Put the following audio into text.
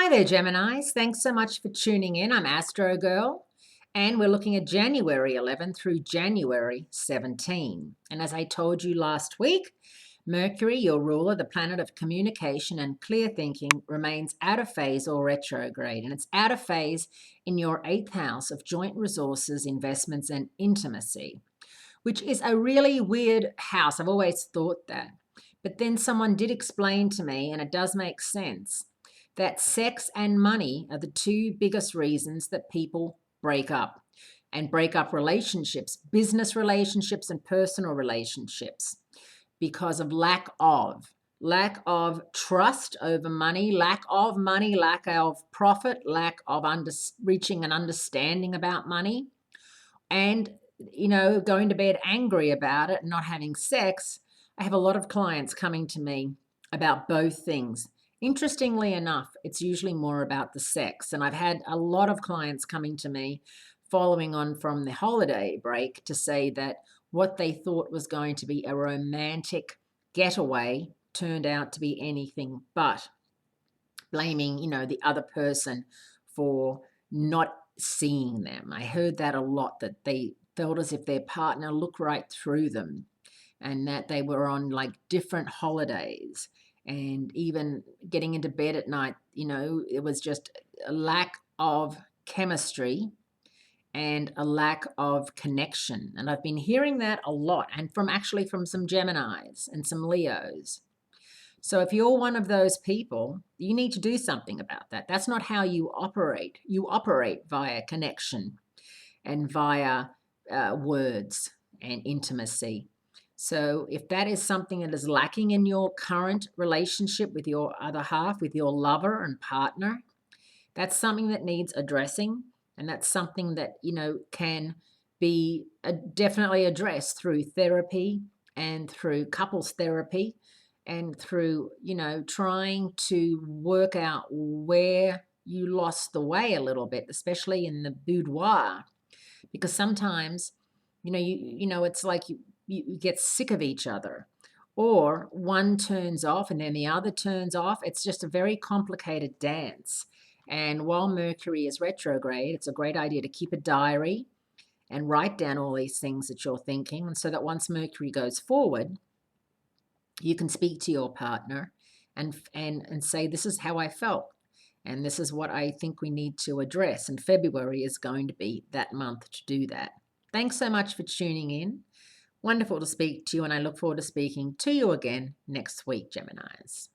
Hi there, Geminis. Thanks so much for tuning in. I'm Astrogirl, and we're looking at January 11 through January 17. And as I told you last week, Mercury, your ruler, the planet of communication and clear thinking, remains out of phase or retrograde. And it's out of phase in your 8th house of joint resources, investments, and intimacy, which is a really weird house. I've always thought that. But then someone did explain to me, and it does make sense, that sex and money are the two biggest reasons that people break up and break up relationships, business relationships and personal relationships, because of lack of trust over money, lack of profit, lack of reaching an understanding about money, and going to bed angry about it and not having sex. I have a lot of clients coming to me about both things. Interestingly enough, it's usually more about the sex. And I've had a lot of clients coming to me following on from the holiday break to say that what they thought was going to be a romantic getaway turned out to be anything but, blaming, the other person for not seeing them. I heard that a lot, that they felt as if their partner looked right through them and that they were on like different holidays, and even getting into bed at night, it was just a lack of chemistry and a lack of connection. And I've been hearing that a lot, and from some Geminis and some Leos. So if you're one of those people, you need to do something about that. That's not how you operate. You operate via connection and via words and intimacy. So if that is something that is lacking in your current relationship with your other half, with your lover and partner, that's something that needs addressing. And that's something that, can be definitely addressed through therapy and through couples therapy and through, trying to work out where you lost the way a little bit, especially in the boudoir. Because sometimes, it's like you get sick of each other, or one turns off and then the other turns off. It's just a very complicated dance. And while Mercury is retrograde, it's a great idea to keep a diary and write down all these things that you're thinking. And so that once Mercury goes forward, you can speak to your partner and say, this is how I felt. And this is what I think we need to address. And February is going to be that month to do that. Thanks so much for tuning in. Wonderful to speak to you, and I look forward to speaking to you again next week, Geminis.